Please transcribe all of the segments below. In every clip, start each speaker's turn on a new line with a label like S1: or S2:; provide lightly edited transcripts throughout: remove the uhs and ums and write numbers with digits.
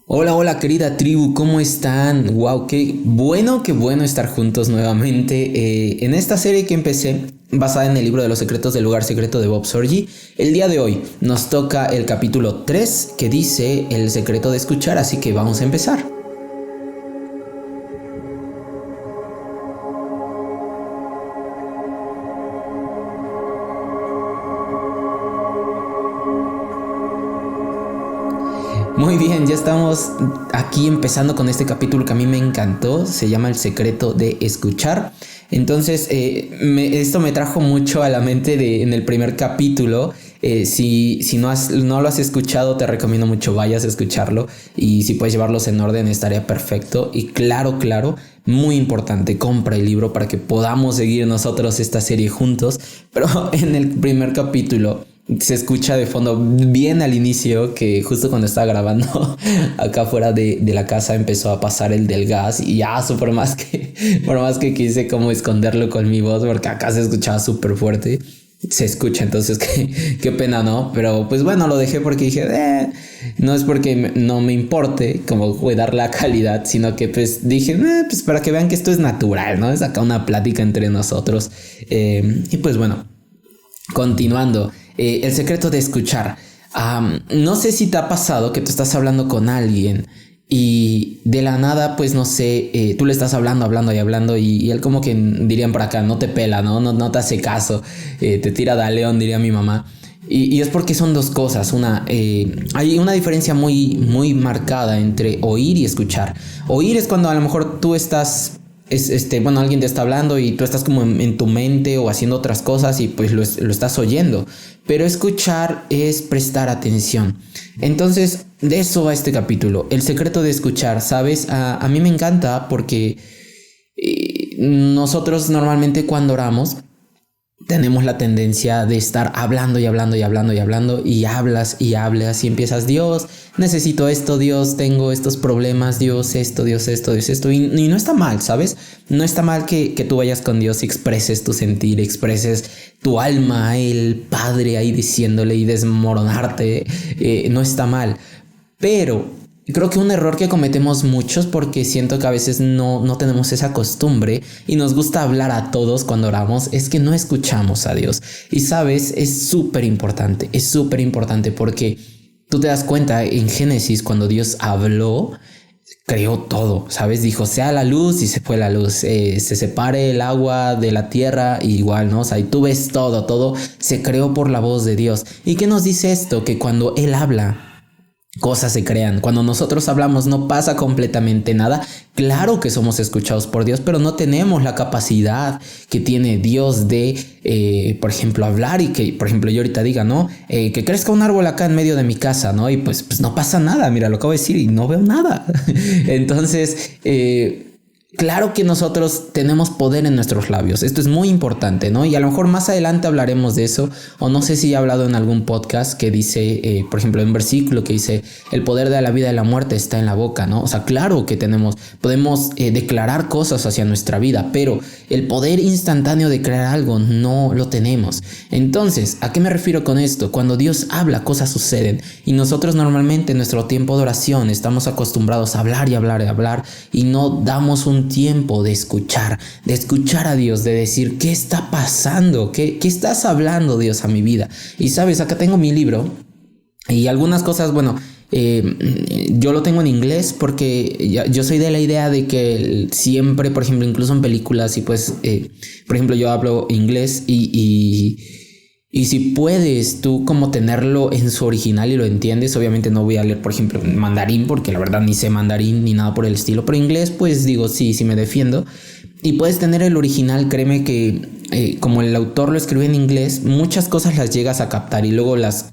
S1: Hola, hola querida tribu, ¿cómo están? Wow, qué bueno estar juntos nuevamente. En esta serie que empecé, basada en el libro de los secretos del lugar secreto de Bob Sorgi, el día de hoy nos toca el capítulo 3 que dice el secreto de escuchar, así que vamos a empezar. Muy bien, ya estamos aquí empezando con este capítulo que a mí me encantó, se llama El secreto de escuchar. Entonces, esto me trajo mucho a la mente en el primer capítulo. Si no lo has escuchado, te recomiendo mucho vayas a escucharlo, y si puedes llevarlos en orden estaría perfecto. Y claro, muy importante, compra el libro para que podamos seguir nosotros esta serie juntos. Pero en el primer capítulo se escucha de fondo bien al inicio que justo cuando estaba grabando acá fuera de la casa empezó a pasar el del gas, y ya por más que quise como esconderlo con mi voz porque acá se escuchaba súper fuerte, se escucha. Entonces qué pena, ¿no? Pero pues bueno, lo dejé porque dije no es porque no me importe como cuidar la calidad, sino que pues dije pues para que vean que esto es natural, ¿no? Es acá una plática entre nosotros. Y pues bueno, continuando, el secreto de escuchar. No sé si te ha pasado que tú estás hablando con alguien y de la nada, pues no sé, tú le estás hablando y él como que dirían por acá, no te pela, no te hace caso, te tira de león, diría mi mamá. Y es porque son dos cosas. Hay una diferencia muy marcada entre oír y escuchar. Oír es cuando a lo mejor tú estás bueno, alguien te está hablando y tú estás como en tu mente o haciendo otras cosas y pues lo estás oyendo. Pero escuchar es prestar atención. Entonces, de eso va este capítulo. El secreto de escuchar, ¿sabes? A mí me encanta porque nosotros normalmente cuando oramos tenemos la tendencia de estar hablando y hablas y empiezas, Dios, necesito esto, Dios, tengo estos problemas, Dios, Dios, esto, y no está mal, ¿sabes? No está mal que tú vayas con Dios y expreses tu sentir, expreses tu alma a Él, Padre, ahí diciéndole y desmoronarte, no está mal, pero creo que un error que cometemos muchos, porque siento que a veces no tenemos esa costumbre y nos gusta hablar a todos cuando oramos, es que no escuchamos a Dios. Y sabes, es súper importante porque tú te das cuenta en Génesis cuando Dios habló, creó todo, ¿sabes? Dijo, sea la luz y se fue la luz, se separe el agua de la tierra, y igual, ¿no? O sea, y tú ves todo se creó por la voz de Dios. ¿Y qué nos dice esto? Que cuando Él habla, cosas se crean. Cuando nosotros hablamos no pasa completamente nada. Claro que somos escuchados por Dios, pero no tenemos la capacidad que tiene Dios de, por ejemplo, hablar y que, por ejemplo, yo ahorita diga, ¿no? Que crezca un árbol acá en medio de mi casa, ¿no? Y pues no pasa nada. Mira, lo acabo de decir y no veo nada. Entonces, claro que nosotros tenemos poder en nuestros labios. Esto es muy importante, ¿no? Y a lo mejor más adelante hablaremos de eso. O no sé si he hablado en algún podcast que dice, por ejemplo, un versículo que dice, el poder de la vida y la muerte está en la boca, ¿no? O sea, claro que podemos declarar cosas hacia nuestra vida, pero el poder instantáneo de crear algo no lo tenemos. Entonces, ¿a qué me refiero con esto? Cuando Dios habla, cosas suceden. Y nosotros normalmente en nuestro tiempo de oración estamos acostumbrados a hablar y no damos un tiempo de escuchar a Dios, de decir, ¿qué está pasando? ¿Qué estás hablando, Dios, a mi vida? Y sabes, acá tengo mi libro y algunas cosas, bueno, yo lo tengo en inglés porque yo soy de la idea de que siempre, por ejemplo, incluso en películas y pues, por ejemplo, yo hablo inglés y si puedes tú como tenerlo en su original y lo entiendes, obviamente no voy a leer, por ejemplo, mandarín, porque la verdad ni sé mandarín ni nada por el estilo, pero inglés pues digo, sí me defiendo. Y puedes tener el original, créeme que como el autor lo escribe en inglés, muchas cosas las llegas a captar y luego las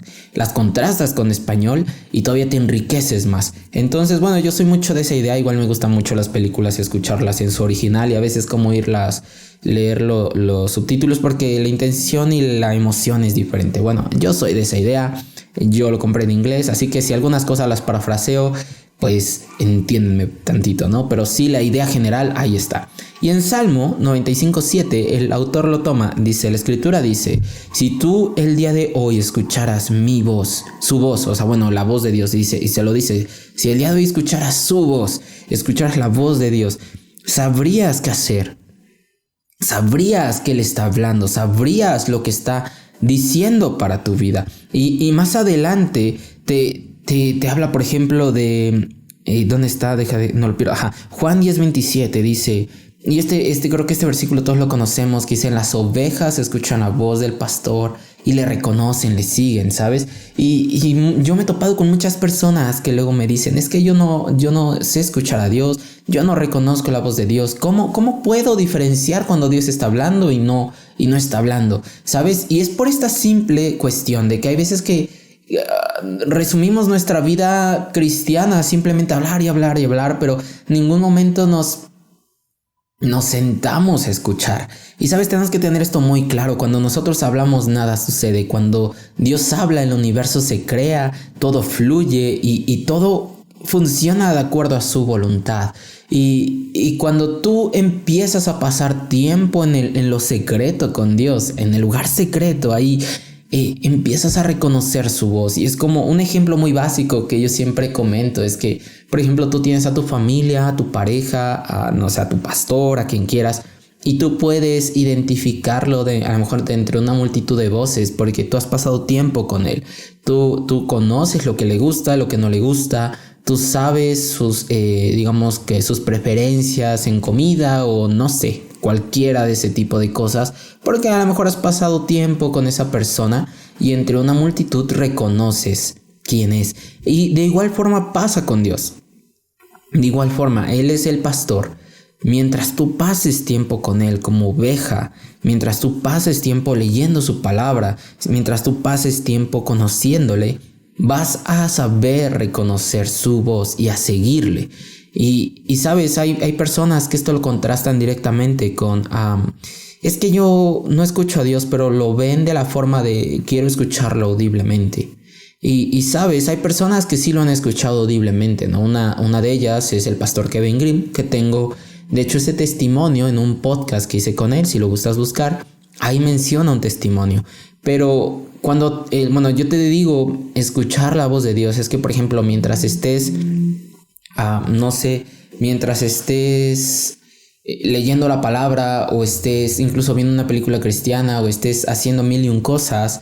S1: contrastas con español y todavía te enriqueces más. Entonces, bueno, yo soy mucho de esa idea. Igual me gustan mucho las películas y escucharlas en su original y a veces como leer los subtítulos porque la intención y la emoción es diferente. Bueno, yo soy de esa idea, yo lo compré en inglés, así que si algunas cosas las parafraseo, pues entiéndenme tantito, ¿no? Pero sí, la idea general ahí está. Y en Salmo 95:7 el autor lo toma, dice, la escritura dice, si tú el día de hoy escucharas mi voz, su voz, o sea, bueno, la voz de Dios dice, y se lo dice, si el día de hoy escucharas su voz, escucharas la voz de Dios, sabrías qué hacer, sabrías que Él está hablando, sabrías lo que está diciendo para tu vida. Y más adelante te habla, por ejemplo, de... ¿dónde está? No lo pierdo. Ajá. Juan 10:27 dice... Y creo que este versículo todos lo conocemos, que dice, las ovejas escuchan la voz del pastor y le reconocen, le siguen, ¿sabes? Y yo me he topado con muchas personas que luego me dicen, es que yo no sé escuchar a Dios, yo no reconozco la voz de Dios. ¿Cómo puedo diferenciar cuando Dios está hablando y no está hablando? ¿Sabes? Y es por esta simple cuestión de que hay veces que resumimos nuestra vida cristiana simplemente hablar y hablar y hablar, pero en ningún momento nos sentamos a escuchar. Y sabes, tenemos que tener esto muy claro. Cuando nosotros hablamos, nada sucede. Cuando Dios habla, el universo se crea, todo fluye y todo funciona de acuerdo a su voluntad. Y cuando tú empiezas a pasar tiempo en lo secreto con Dios, en el lugar secreto, ahí empiezas a reconocer su voz. Y es como un ejemplo muy básico que yo siempre comento, es que, por ejemplo, tú tienes a tu familia, a tu pareja, no sé, a tu pastor, a quien quieras, y tú puedes identificarlo a lo mejor de entre una multitud de voces, porque tú has pasado tiempo con él. Tú conoces lo que le gusta, lo que no le gusta. Tú sabes digamos que sus preferencias en comida o no sé, cualquiera de ese tipo de cosas, porque a lo mejor has pasado tiempo con esa persona y entre una multitud reconoces quién es. Y de igual forma pasa con Dios. De igual forma, Él es el pastor. Mientras tú pases tiempo con Él como oveja, mientras tú pases tiempo leyendo su palabra, mientras tú pases tiempo conociéndole, vas a saber reconocer su voz y a seguirle. Y sabes, hay personas que esto lo contrastan directamente con... es que yo no escucho a Dios, pero lo ven de la forma de quiero escucharlo audiblemente. Y sabes, hay personas que sí lo han escuchado audiblemente, ¿no? Una de ellas es el pastor Kevin Green, que tengo, de hecho, ese testimonio en un podcast que hice con él. Si lo gustas buscar, ahí menciona un testimonio. Pero cuando, yo te digo, escuchar la voz de Dios, es que, por ejemplo, mientras estés, mientras estés leyendo la palabra, o estés incluso viendo una película cristiana, o estés haciendo mil y un cosas,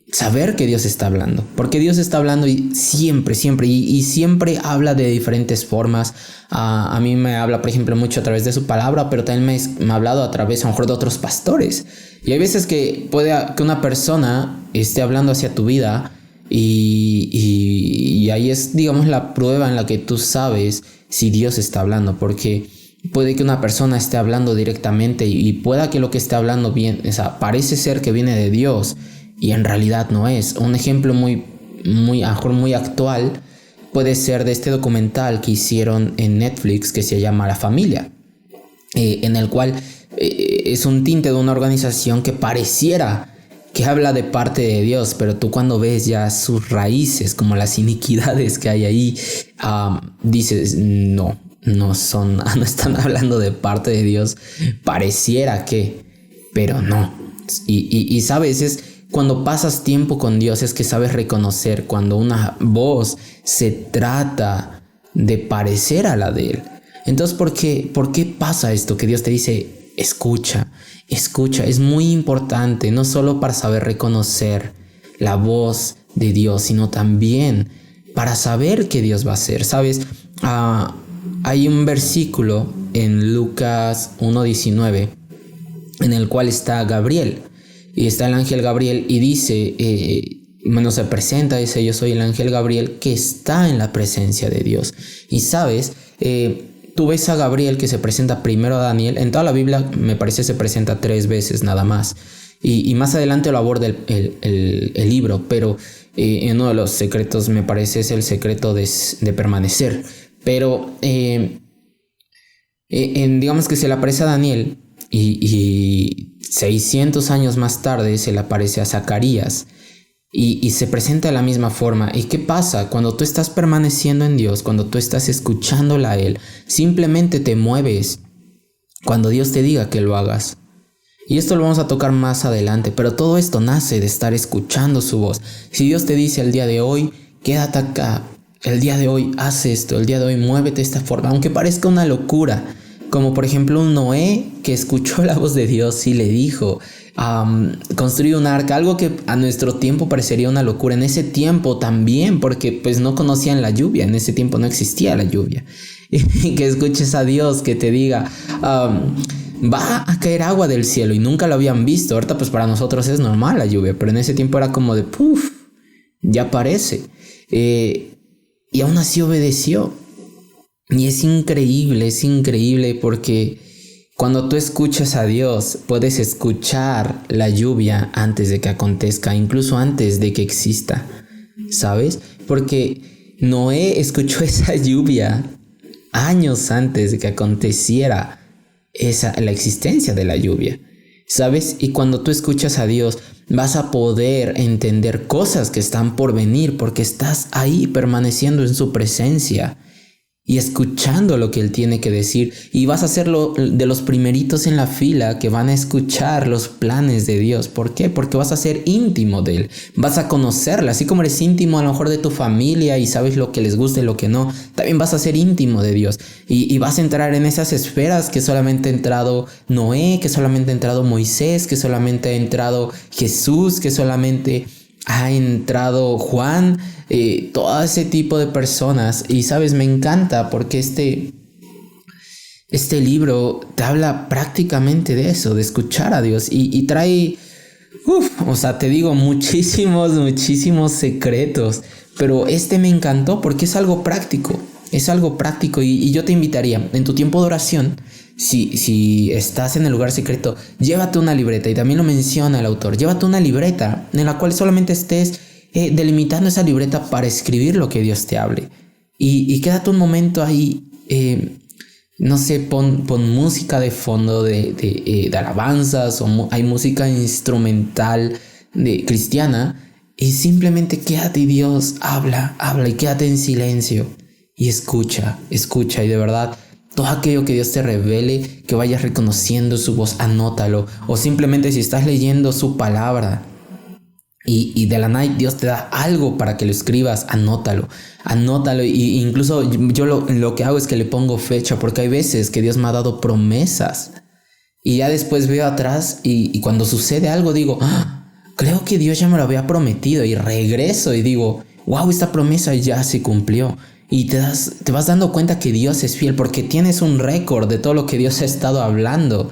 S1: saber que Dios está hablando, porque Dios está hablando y siempre siempre habla de diferentes formas. A mí me habla, por ejemplo, mucho a través de su palabra, pero también me ha hablado a través, a lo mejor, de otros pastores. Y hay veces que puede que una persona esté hablando hacia tu vida y ahí es, digamos, la prueba en la que tú sabes si Dios está hablando, porque puede que una persona esté hablando directamente y pueda que lo que esté hablando bien, o sea, parece ser que viene de Dios, y en realidad no es. Un ejemplo muy actual puede ser de este documental que hicieron en Netflix que se llama La Familia, en el cual es un tinte de una organización que pareciera que habla de parte de Dios, pero tú cuando ves ya sus raíces, como las iniquidades que hay ahí, dices, no están hablando de parte de Dios. Pareciera que, pero no. Y sabes, es cuando pasas tiempo con Dios es que sabes reconocer cuando una voz se trata de parecer a la de Él. Entonces, ¿por qué pasa esto? Que Dios te dice, escucha. Es muy importante, no solo para saber reconocer la voz de Dios, sino también para saber qué Dios va a hacer. ¿Sabes? Hay un versículo en Lucas 1:19 en el cual está Gabriel. Y está el ángel Gabriel y dice, se presenta, dice, yo soy el ángel Gabriel que está en la presencia de Dios. Y sabes, tú ves a Gabriel que se presenta primero a Daniel. En toda la Biblia me parece se presenta 3 veces nada más. Y más adelante lo aborda el libro, pero uno de los secretos me parece es el secreto de permanecer. Pero digamos que se le aparece a Daniel y 600 años más tarde se le aparece a Zacarías. y se presenta de la misma forma. ¿Y qué pasa? Cuando tú estás permaneciendo en Dios, cuando tú estás escuchándola a Él, simplemente te mueves cuando Dios te diga que lo hagas. Y esto lo vamos a tocar más adelante, pero todo esto nace de estar escuchando su voz. Si Dios te dice el día de hoy, quédate acá, el día de hoy haz esto, el día de hoy muévete de esta forma, aunque parezca una locura, como por ejemplo un Noé que escuchó la voz de Dios y le dijo, construir un arca, algo que a nuestro tiempo parecería una locura, en ese tiempo también, porque pues no conocían la lluvia, en ese tiempo no existía la lluvia, y que escuches a Dios que te diga, va a caer agua del cielo, y nunca lo habían visto. Ahorita pues para nosotros es normal la lluvia, pero en ese tiempo era como de puff, ya parece, y aún así obedeció. Y es increíble porque cuando tú escuchas a Dios puedes escuchar la lluvia antes de que acontezca, incluso antes de que exista, ¿sabes? Porque Noé escuchó esa lluvia años antes de que aconteciera la existencia de la lluvia, ¿sabes? Y cuando tú escuchas a Dios vas a poder entender cosas que están por venir porque estás ahí permaneciendo en su presencia y escuchando lo que Él tiene que decir, y vas a ser de los primeritos en la fila que van a escuchar los planes de Dios. ¿Por qué? Porque vas a ser íntimo de Él, vas a conocerle, así como eres íntimo a lo mejor de tu familia y sabes lo que les gusta y lo que no, también vas a ser íntimo de Dios, y vas a entrar en esas esferas que solamente ha entrado Noé, que solamente ha entrado Moisés, que solamente ha entrado Jesús, que solamente ha entrado Juan, todo ese tipo de personas. Y sabes, me encanta porque este libro te habla prácticamente de eso, de escuchar a Dios, y trae, o sea, te digo, muchísimos secretos, pero me encantó porque es algo práctico, y yo te invitaría, en tu tiempo de oración, si estás en el lugar secreto, llévate una libreta, y también lo menciona el autor, llévate una libreta en la cual solamente estés delimitando esa libreta para escribir lo que Dios te hable, y quédate un momento ahí, no sé, pon música de fondo de alabanzas, o hay música instrumental cristiana, y simplemente quédate, y Dios habla, y quédate en silencio y escucha, y de verdad, todo aquello que Dios te revele, que vayas reconociendo su voz, anótalo, o simplemente si estás leyendo su palabra y de la nada Dios te da algo para que lo escribas, anótalo, y incluso yo lo que hago es que le pongo fecha, porque hay veces que Dios me ha dado promesas y ya después veo atrás y cuando sucede algo digo, creo que Dios ya me lo había prometido, y regreso y digo, wow, esta promesa ya se cumplió. Y te vas dando cuenta que Dios es fiel porque tienes un récord de todo lo que Dios ha estado hablando.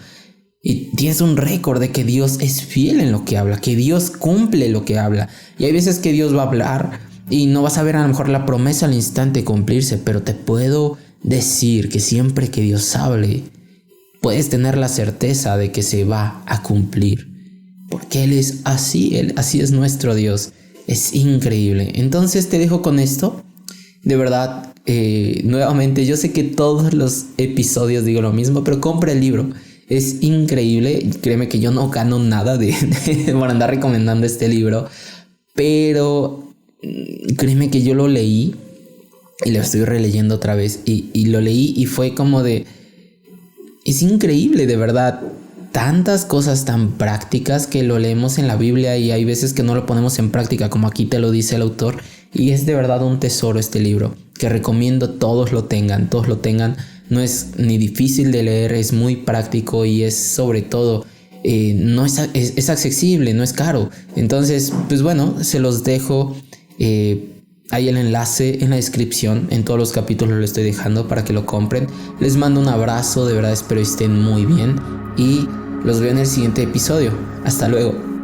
S1: Y tienes un récord de que Dios es fiel en lo que habla, que Dios cumple lo que habla. Y hay veces que Dios va a hablar y no vas a ver a lo mejor la promesa al instante cumplirse, pero te puedo decir que siempre que Dios hable, puedes tener la certeza de que se va a cumplir. Porque Él es así, así es nuestro Dios. Es increíble. Entonces te dejo con esto. De verdad, nuevamente, yo sé que todos los episodios digo lo mismo, pero compra el libro. Es increíble. Créeme que yo no gano nada por andar recomendando este libro, pero créeme que yo lo leí y lo estoy releyendo otra vez, y lo leí y fue como de... Es increíble, de verdad. Tantas cosas tan prácticas que lo leemos en la Biblia y hay veces que no lo ponemos en práctica, como aquí te lo dice el autor. Y es de verdad un tesoro este libro, que recomiendo todos lo tengan. No es ni difícil de leer, es muy práctico y es sobre todo, no es accesible, no es caro. Entonces, pues bueno, se los dejo. Hay el enlace en la descripción, en todos los capítulos lo estoy dejando para que lo compren. Les mando un abrazo, de verdad espero estén muy bien y los veo en el siguiente episodio. Hasta luego.